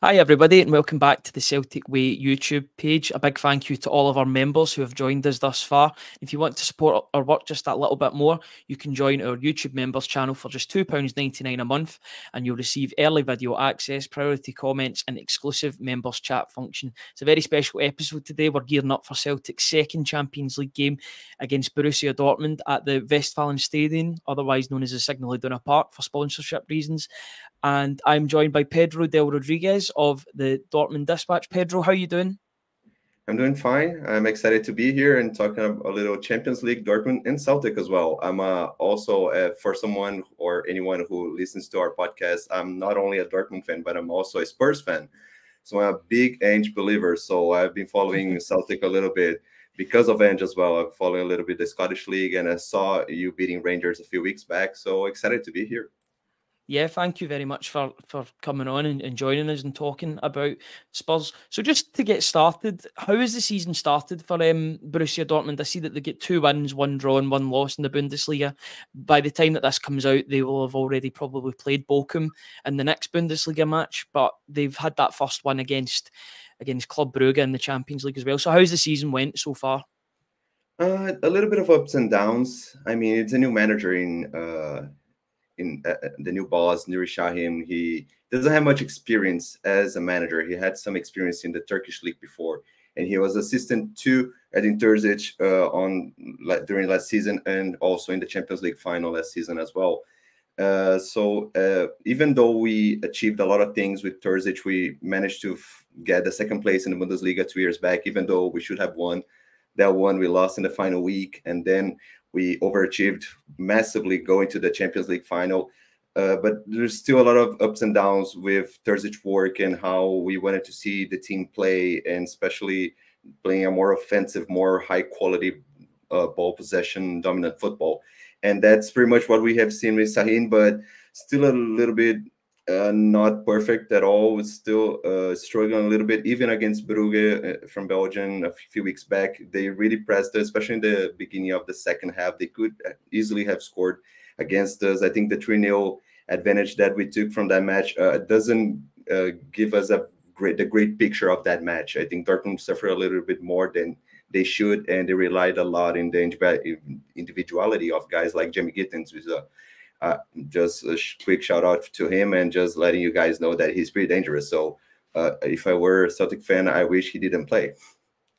Hi, everybody, and welcome back to the Celtic Way YouTube page. A big thank you to all of our members who have joined us thus far. If you want to support our work just that little bit more, you can join our YouTube members channel for just £2.99 a month, and you'll receive early video access, priority comments, and exclusive members chat function. It's a very special episode today. We're gearing up for Celtic's second Champions League game against Borussia Dortmund at the Westfalenstadion, otherwise known as the Signal Iduna Park, for sponsorship reasons. And I'm joined by Pedro Del Rodriguez of the Dortmund Dispatch. Pedro, how are you doing? I'm doing fine. I'm excited to be here and talking a little Champions League, Dortmund, and Celtic as well. I'm also, for someone or anyone who listens to our podcast, I'm not only a Dortmund fan, but I'm also a Spurs fan. So I'm a big Ange believer. So I've been following Celtic a little bit because of Ange as well. I'm following a little bit the Scottish League, and I saw you beating Rangers a few weeks back. So excited to be here. Yeah, thank you very much for coming on and joining us and talking about Spurs. So just to get started, how has the season started for Borussia Dortmund? I see that they get 2 wins, 1 draw and 1 loss in the Bundesliga. By the time that this comes out, they will have already probably played Bochum in the next Bundesliga match, but they've had that first one against Club Brugge in the Champions League as well. So how's the season went so far? A little bit of ups and downs. I mean, it's a new manager in the new boss, Nuri Sahin. He doesn't have much experience as a manager. He had some experience in the Turkish league before, and he was assistant to Edin Terzic during last season, and also in the Champions League final last season as well. So even though we achieved a lot of things with Terzic, we managed to get the second place in the Bundesliga 2 years back, even though we should have won. That one we lost in the final week, and then we overachieved massively going to the Champions League final. But there's still a lot of ups and downs with Terzic's work and how we wanted to see the team play, and especially playing a more offensive, more high-quality ball possession, dominant football. And that's pretty much what we have seen with Sahin, but still a little bit not perfect at all. It's still struggling a little bit, even against Brugge from Belgium a few weeks back. They really pressed us, especially in the beginning of the second half. They could easily have scored against us. I think the 3-0 advantage that we took from that match doesn't give us the great picture of that match. I think Dortmund suffered a little bit more than they should, and they relied a lot in the individuality of guys like Jamie Gittens, who's just a quick shout out to him, and just letting you guys know that he's pretty dangerous. So if I were a Celtic fan, I wish he didn't play.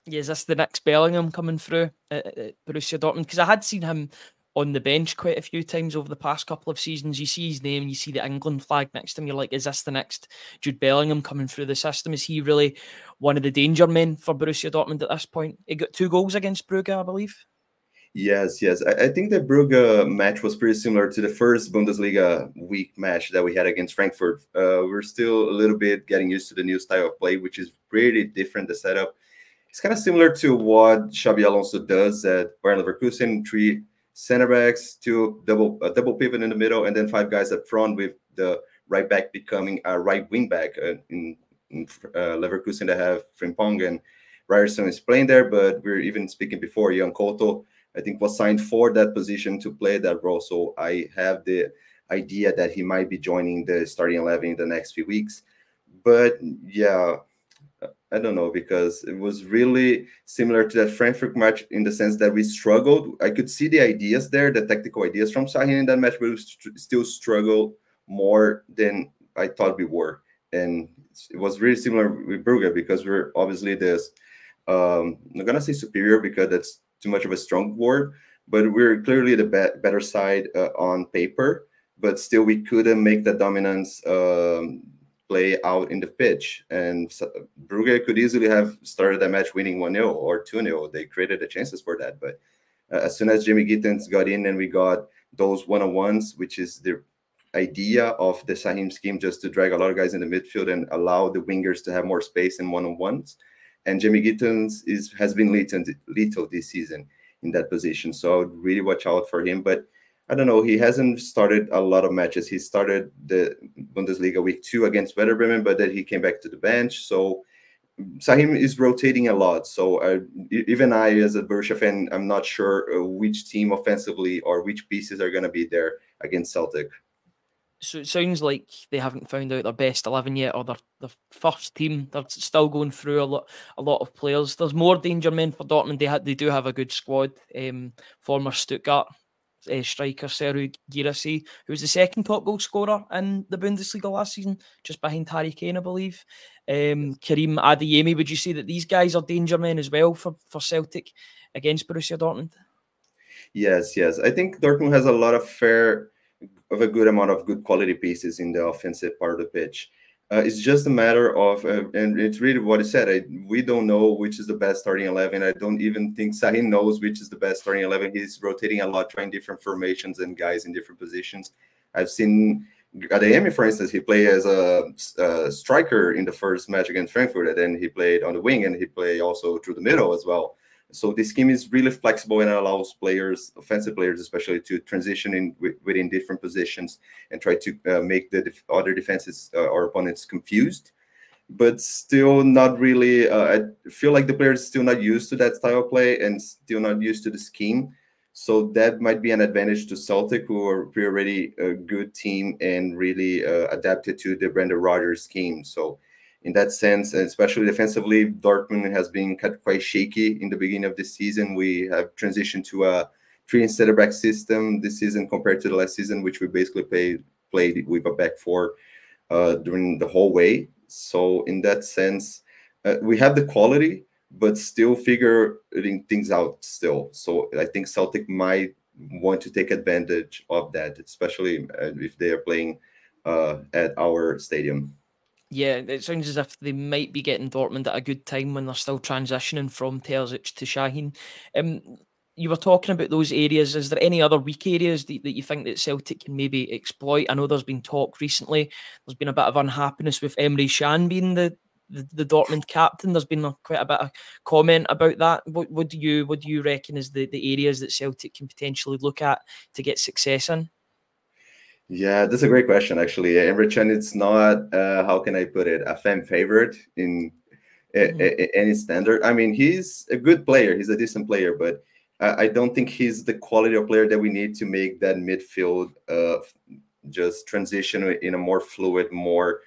Yeah, is this the next Bellingham coming through at Borussia Dortmund? Because I had seen him on the bench quite a few times over the past couple of seasons. You see his name, you see the England flag next to him, you're like, is this the next Jude Bellingham coming through the system? Is he really one of the danger men for Borussia Dortmund at this point? He got 2 goals against Brugge, I believe. Yes. I think the Brugge match was pretty similar to the first Bundesliga week match that we had against Frankfurt. We're still a little bit getting used to the new style of play, which is pretty different, the setup. It's kind of similar to what Xabi Alonso does at Bayern Leverkusen: 3 center backs, a double pivot in the middle, and then 5 guys up front, with the right back becoming a right wing back. In Leverkusen, they have Frimpong, and Ryerson is playing there, but we're even speaking before, Jan Koto, I think, was signed for that position to play that role. So I have the idea that he might be joining the starting 11 in the next few weeks. But yeah, I don't know, because it was really similar to that Frankfurt match in the sense that we struggled. I could see the ideas there, the tactical ideas from Sahin in that match, but we still struggled more than I thought we were. And it was really similar with Brugge, because we're obviously this, I'm not going to say superior because that's too much of a strong word, but we're clearly the better side on paper, but still we couldn't make the dominance play out in the pitch. And Brugge could easily have started that match winning 1-0 or 2-0. They created the chances for that. But as soon as Jamie Gittens got in and we got those one-on-ones, which is the idea of the Sahin scheme, just to drag a lot of guys in the midfield and allow the wingers to have more space in one-on-ones. And Jamie Gittens has been lethal this season in that position. So I would really watch out for him. But I don't know, he hasn't started a lot of matches. He started the Bundesliga week 2 against Werder Bremen, but then he came back to the bench. So Sahin is rotating a lot. So even I, as a Borussia fan, I'm not sure which team offensively or which pieces are going to be there against Celtic. So it sounds like they haven't found out their best 11 yet, or their first team. They're still going through a lot of players. There's more danger men for Dortmund. They do have a good squad. Former Stuttgart striker Serhu Girassi, who was the second top goal scorer in the Bundesliga last season, just behind Harry Kane, I believe. Karim Adeyemi. Would you say that these guys are danger men as well for Celtic against Borussia Dortmund? Yes. I think Dortmund has a lot of a good amount of good quality pieces in the offensive part of the pitch. It's just a matter of, and it's really what I said. We don't know which is the best starting 11. I don't even think Sahin knows which is the best starting 11. He's rotating a lot, trying different formations and guys in different positions. I've seen Adeyemi, for instance, he played as a striker in the first match against Frankfurt, and then he played on the wing, and he played also through the middle as well. So this scheme is really flexible and allows players, offensive players especially, to transition within different positions and try to make the other defenses or opponents confused. But still not really, I feel like the players still not used to that style of play and still not used to the scheme. So that might be an advantage to Celtic, who are already a good team and really adapted to the Brendan Rodgers scheme. So in that sense, and especially defensively, Dortmund has been quite shaky in the beginning of the season. We have transitioned to a 3 center back system this season compared to the last season, which we basically played with a back four during the whole way. So in that sense, we have the quality, but still figuring things out still. So I think Celtic might want to take advantage of that, especially if they are playing at our stadium. Yeah, it sounds as if they might be getting Dortmund at a good time when they're still transitioning from Terzic to Şahin. You were talking about those areas. Is there any other weak areas that you think that Celtic can maybe exploit? I know there's been talk recently. There's been a bit of unhappiness with Emre Can being the Dortmund captain. There's been quite a bit of comment about that. What do you reckon is the areas that Celtic can potentially look at to get success in? Yeah, that's a great question, actually. Emre Can, it's not, how can I put it, a fan favorite in any standard. I mean, he's a good player. He's a decent player, but I don't think he's the quality of player that we need to make that midfield just transition in a more fluid, more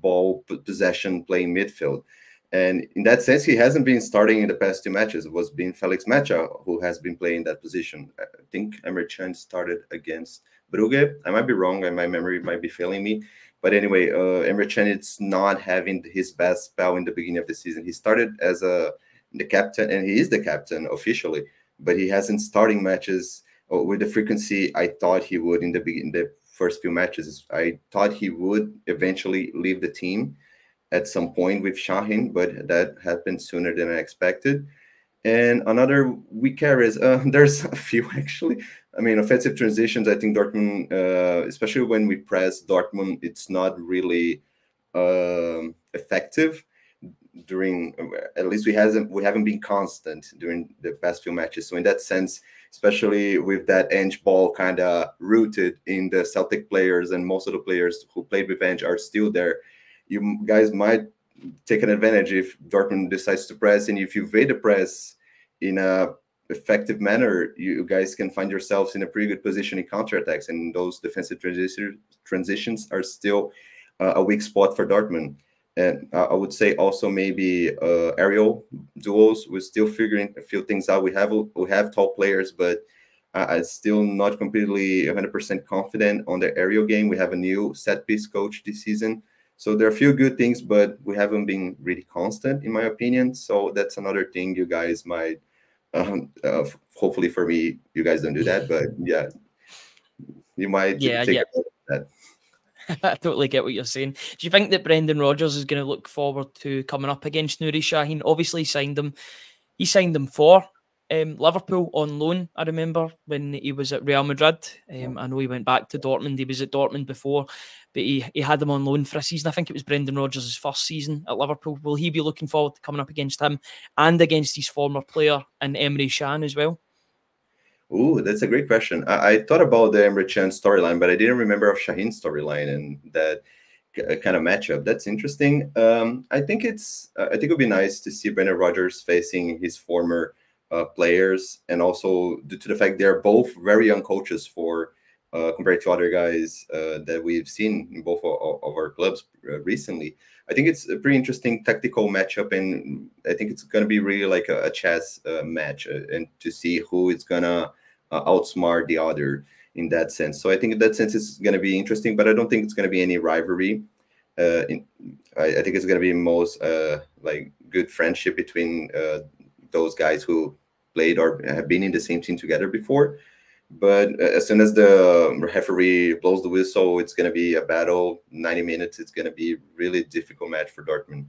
ball possession playing midfield. And in that sense, he hasn't been starting in the past 2 matches. It was been Felix Macha who has been playing that position. I think Emre Can started against Brugge. I might be wrong, and my memory might be failing me. But anyway, Emre Can is not having his best spell in the beginning of the season. He started as the captain, and he is the captain officially, but he hasn't starting matches with the frequency I thought he would in the first few matches. I thought he would eventually leave the team at some point with Şahin, but that happened sooner than I expected. And another weak areas, there's a few actually. I mean, offensive transitions, I think Dortmund, especially when we press Dortmund, it's not really effective during, at least we haven't been constant during the past few matches. So in that sense, especially with that Ange ball kind of rooted in the Celtic players, and most of the players who played with Ange are still there, you guys might take an advantage if Dortmund decides to press, and if you evade the press in a effective manner, you guys can find yourselves in a pretty good position in counterattacks, and those defensive transitions are still a weak spot for Dortmund. And I would say also maybe aerial duels. We're still figuring a few things out. We have tall players, but I'm still not completely 100% confident on the aerial game. We have a new set piece coach this season. So there are a few good things, but we haven't been really constant, in my opinion. So that's another thing you guys might, hopefully for me, you guys don't do that. But yeah, you might take a look at that. I totally get what you're saying. Do you think that Brendan Rodgers is going to look forward to coming up against Nuri Şahin? Obviously, he signed him for Liverpool on loan. I remember when he was at Real Madrid. I know he went back to Dortmund. He was at Dortmund before, but he had him on loan for a season. I think it was Brendan Rodgers' first season at Liverpool. Will he be looking forward to coming up against him and against his former player and Emre Can as well? Ooh, that's a greid question. I thought about the Emre Can storyline, but I didn't remember of Şahin's storyline and that kind of matchup. That's interesting. I think it would be nice to see Brendan Rodgers facing his former players, and also due to the fact they're both very young coaches for compared to other guys that we've seen in both of our clubs recently. I think it's a pretty interesting tactical matchup, and I think it's going to be really like a chess match, and to see who is going to outsmart the other in that sense. So I think in that sense it's going to be interesting, but I don't think it's going to be any rivalry. I think it's going to be most like good friendship between those guys who played or have been in the same team together before. But as soon as the referee blows the whistle, it's going to be a battle. 90 minutes. It's going to be a really difficult match for Dortmund.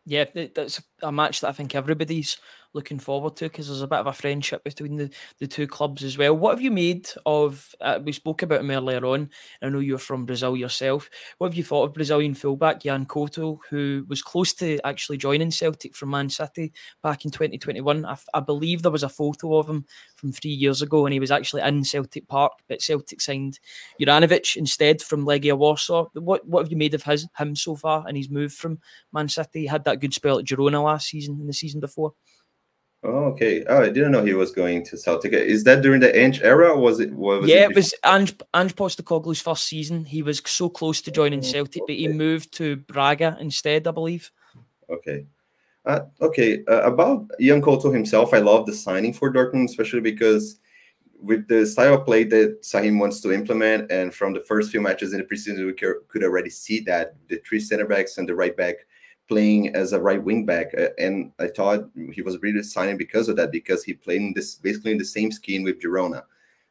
Yeah, that's a match that I think everybody's looking forward to, because there's a bit of a friendship between the two clubs as well. What have you made of, we spoke about him earlier on, I know you're from Brazil yourself. What have you thought of Brazilian fullback Jan Couto, who was close to actually joining Celtic from Man City back in 2021? I believe there was a photo of him from 3 years ago, and he was actually in Celtic Park, but Celtic signed Juranovic instead from Legia Warsaw. What have you made of him so far, and his move from Man City? He had that good spell at Girona last season and the season before. Oh, okay. Oh, I didn't know he was going to Celtic. Is that during the Ange era? Or was it? It was Ange Postecoglou's first season. He was so close to joining Celtic, but he moved to Braga instead, I believe. Okay. About Jan Couto himself, I love the signing for Dortmund, especially because with the style of play that Sahim wants to implement, and from the first few matches in the preseason, we could already see that the three center backs and the right back playing as a right wing back, and I thought he was really signing because of that, because he played in this basically in the same scheme with Girona.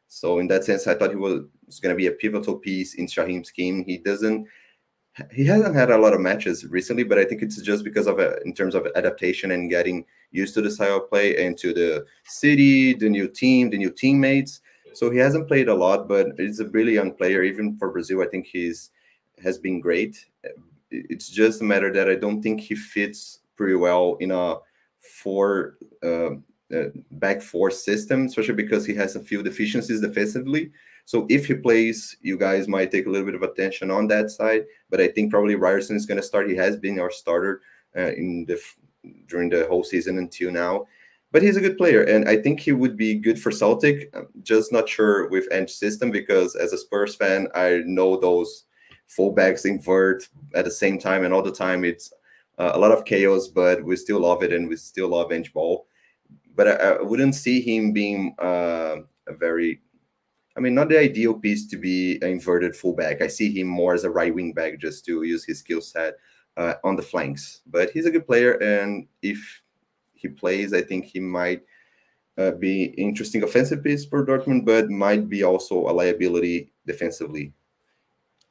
So in that sense, I thought he was going to be a pivotal piece in Shahim's scheme. He hasn't had a lot of matches recently, but I think it's just because of in terms of adaptation and getting used to the style of play and to the city, the new team, the new teammates. So he hasn't played a lot, but he's a really young player. Even for Brazil, I think has been great. It's just a matter that I don't think he fits pretty well in a back four system, especially because he has a few deficiencies defensively. So if he plays, you guys might take a little bit of attention on that side. But I think probably Ryerson is going to start. He has been our starter during the whole season until now. But he's a good player, and I think he would be good for Celtic. I'm just not sure with Ange's system, because as a Spurs fan, I know those fullbacks invert at the same time, and all the time it's a lot of chaos, but we still love it, and we still love Ange ball. But I wouldn't see him being not the ideal piece to be an inverted fullback. I see him more as a right wing back, just to use his skill set on the flanks. But he's a good player, and if he plays, I think he might be interesting offensive piece for Dortmund, but might be also a liability defensively.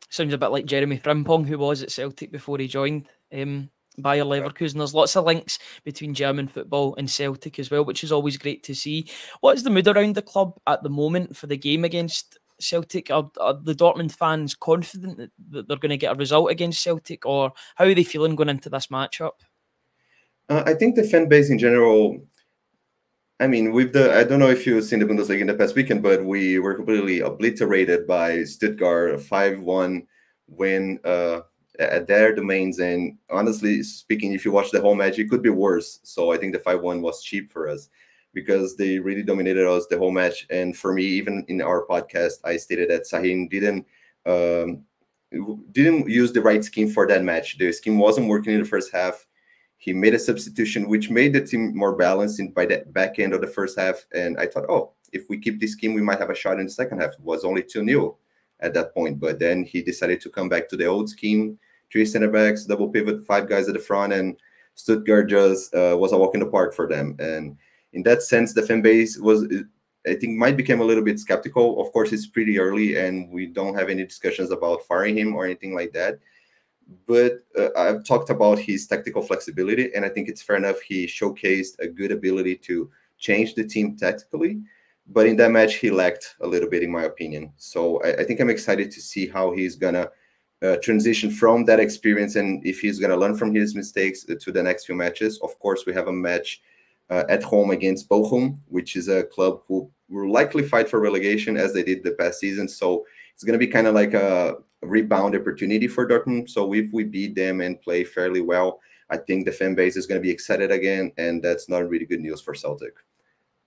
Sounds a bit like Jeremy Frimpong, who was at Celtic before he joined Bayer Leverkusen. There's lots of links between German football and Celtic as well, which is always great to see. What is the mood around the club at the moment for the game against Celtic? Are the Dortmund fans confident that they're going to get a result against Celtic, or how are they feeling going into this matchup? I think the fan base in general, I don't know if you've seen the Bundesliga in the past weekend, but we were completely obliterated by Stuttgart, a 5-1 win at their domains. And honestly speaking, if you watch the whole match, it could be worse. So I think the 5-1 was cheap for us, because they really dominated us the whole match. And for me, even in our podcast, I stated that Sahin didn't use the right scheme for that match. The scheme wasn't working in the first half. He made a substitution, which made the team more balanced by the back end of the first half. And I thought, if we keep this scheme, we might have a shot in the second half. It was only 2-0 at that point. But then he decided to come back to the old scheme, 3 center backs, double pivot, 5 guys at the front, and Stuttgart just was a walk in the park for them. And in that sense, the fan base might become a little bit skeptical. Of course, it's pretty early, and we don't have any discussions about firing him or anything like that. But I've talked about his tactical flexibility, and I think it's fair enough. He showcased a good ability to change the team tactically, but in that match, he lacked a little bit, in my opinion. So I think I'm excited to see how he's going to transition from that experience, and if he's going to learn from his mistakes to the next few matches. Of course, we have a match at home against Bochum, which is a club who will likely fight for relegation as they did the past season. So it's going to be kind of like a rebound opportunity for Dortmund. So if we beat them and play fairly well, I think the fan base is going to be excited again, and that's not really good news for Celtic.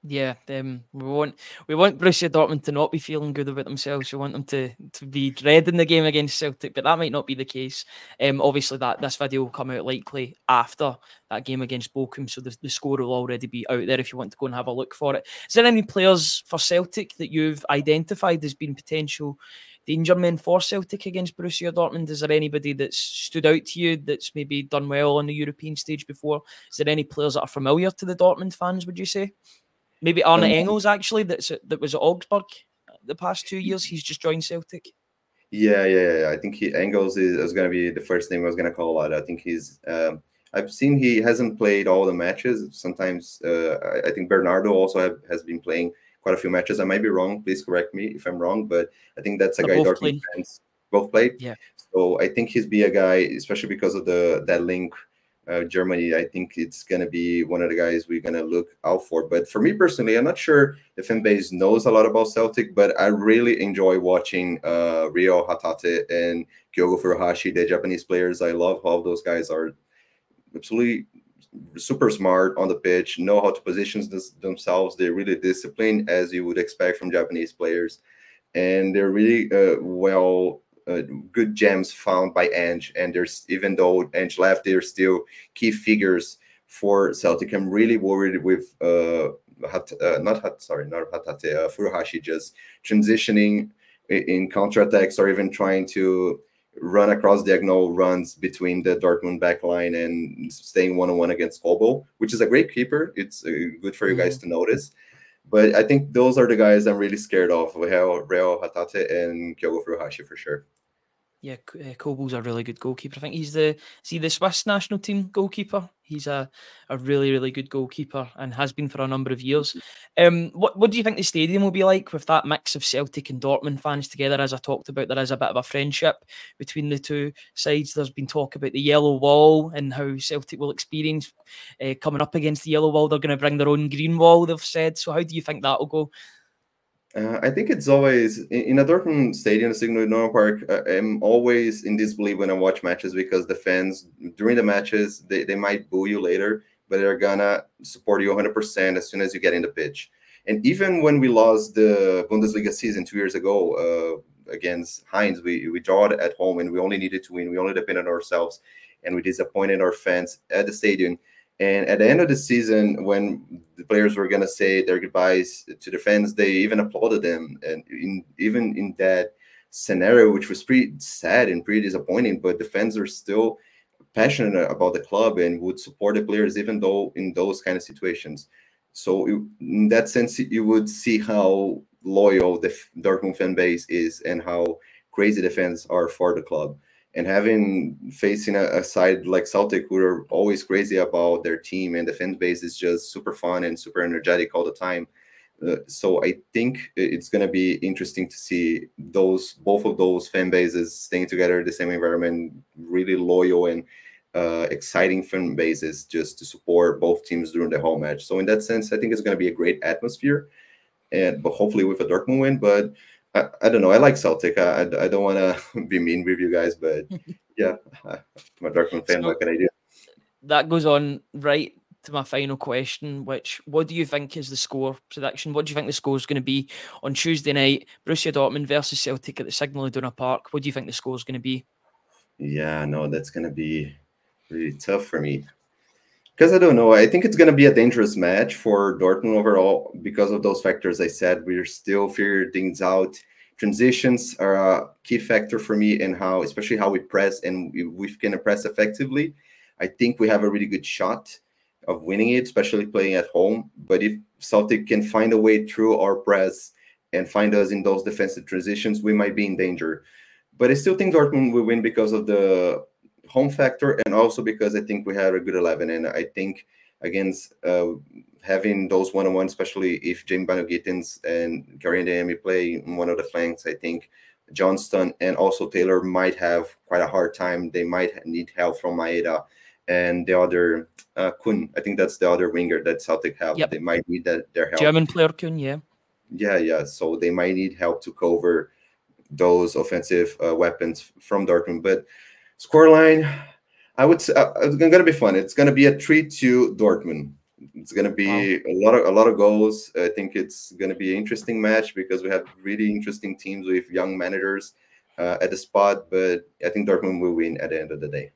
Yeah, we want Borussia Dortmund to not be feeling good about themselves. We want them to be dreading the game against Celtic, but that might not be the case. Obviously, that this video will come out likely after that game against Bochum, so the score will already be out there if you want to go and have a look for it. Is there any players for Celtic that you've identified as being potential danger men for Celtic against Borussia Dortmund? Is there anybody that's stood out to you that's maybe done well on the European stage before? Is there any players that are familiar to the Dortmund fans, would you say? Maybe Arne Um, Engels, actually, that was at Augsburg the past 2 years. He's just joined Celtic. yeah. I think Engels is going to be the first name I was going to call out. I think he's. I've seen he hasn't played all the matches. Sometimes I think Bernardo also has been playing quite a few matches. I might be wrong. Please correct me if I'm wrong, but I think that's a They're guy both Dortmund playing. fans both played. Yeah. So I think he's be a guy, especially because of that link. Germany, I think it's going to be one of the guys we're going to look out for. But for me personally, I'm not sure the fan base knows a lot about Celtic, but I really enjoy watching Ryo Hatate and Kyogo Furuhashi, the Japanese players. I love how those guys are absolutely super smart on the pitch, know how to position themselves. They're really disciplined, as you would expect from Japanese players. And they're really good gems found by Ange. And there's, even though Ange left, they're still key figures for Celtic. I'm really worried with not Hatate, Furuhashi just transitioning in counterattacks or even trying to run across diagonal runs between the Dortmund backline and staying one-on-one against Kobo, which is a great keeper. It's good for you guys to notice. But I think those are the guys I'm really scared of, Reo Hatate and Kyogo Furuhashi for sure. Yeah, Kobo's a really good goalkeeper. I think he's the Swiss national team goalkeeper. He's a really, really good goalkeeper and has been for a number of years. What do you think the stadium will be like with that mix of Celtic and Dortmund fans together? As I talked about, there is a bit of a friendship between the two sides. There's been talk about the yellow wall and how Celtic will experience coming up against the yellow wall. They're going to bring their own green wall, they've said. So how do you think that will go? I think it's always in a Dortmund stadium, Signal Iduna Park. I'm always in disbelief when I watch matches because the fans during the matches they might boo you later, but they're gonna support you 100% as soon as you get in the pitch. And even when we lost the Bundesliga season 2 years ago against Heinz, we drawed at home and we only needed to win. We only depended on ourselves, and we disappointed our fans at the stadium. And at the end of the season, when the players were going to say their goodbyes to the fans, they even applauded them. And even in that scenario, which was pretty sad and pretty disappointing, but the fans are still passionate about the club and would support the players, even though in those kind of situations. So in that sense, you would see how loyal the Dortmund fan base is and how crazy the fans are for the club. And facing a side like Celtic, who are always crazy about their team, and the fan base is just super fun and super energetic all the time. So I think it's going to be interesting to see both of those fan bases staying together in the same environment, really loyal and exciting fan bases just to support both teams during the whole match. So in that sense, I think it's going to be a great atmosphere, but hopefully with a Dortmund win. But I don't know. I like Celtic. I don't want to be mean with you guys, but yeah, I'm a Dortmund fan. So what can I do? that goes on right to my final question, what do you think is the score prediction? What do you think the score is going to be on Tuesday night? Borussia Dortmund versus Celtic at the Signal Iduna Park. What do you think the score is going to be? Yeah, no, that's going to be really tough for me. Because I don't know. I think it's going to be a dangerous match for Dortmund overall because of those factors I said. We're still figuring things out. Transitions are a key factor for me, and especially how we press, and we can press effectively. I think we have a really good shot of winning it, especially playing at home. But if Celtic can find a way through our press and find us in those defensive transitions, we might be in danger. But I still think Dortmund will win because of the home factor, and also because I think we had a good 11. And I think against having those one-on-one, especially if Jamie Bano-Gittins and Karim Adeyemi play in one of the flanks, I think Johnston and also Taylor might have quite a hard time. They might need help from Maeda and the other Kun. I think that's the other winger that Celtic have. Yep. They might need their help. German player Kun, yeah. Yeah. So they might need help to cover those offensive weapons from Dortmund. But scoreline, I would say it's going to be fun. It's going to be a 3-2 Dortmund. It's going to be a lot of goals. I think it's going to be an interesting match because we have really interesting teams with young managers at the spot. But I think Dortmund will win at the end of the day.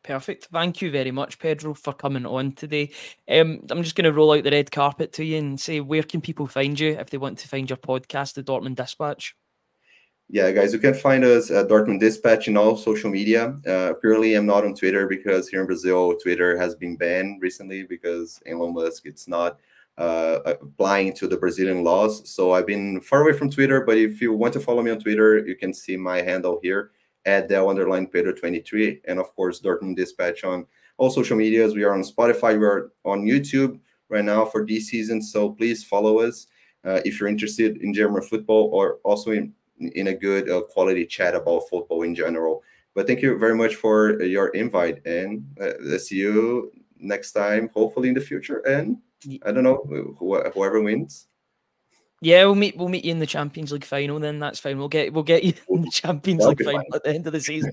Perfect. Thank you very much, Pedro, for coming on today. I'm just going to roll out the red carpet to you and say, where can people find you if they want to find your podcast, the Dortmund Dispatch? Yeah, guys, you can find us at Dortmund Dispatch in all social media. Currently, I'm not on Twitter because here in Brazil, Twitter has been banned recently because Elon Musk it's not applying to the Brazilian laws. So I've been far away from Twitter. But if you want to follow me on Twitter, you can see my handle here at @Del_Pedro23, and of course Dortmund Dispatch on all social medias. We are on Spotify, we are on YouTube right now for this season. So please follow us if you're interested in German football or also in a good quality chat about football in general. But thank you very much for your invite, and let's see you next time, hopefully in the future. And I don't know, whoever wins. Yeah, we'll meet you in the Champions League final. Then that's fine. We'll get you in the Champions League final at the end of the season.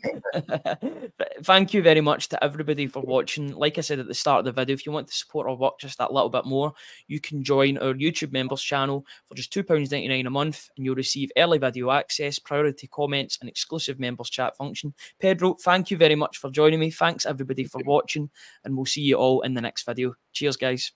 Thank you very much to everybody for watching. Like I said at the start of the video, if you want to support our work just that little bit more, you can join our YouTube members channel for just £2.99 a month, and you'll receive early video access, priority comments, and exclusive members chat function. Pedro, thank you very much for joining me. Thanks everybody for watching, and we'll see you all in the next video. Cheers, guys.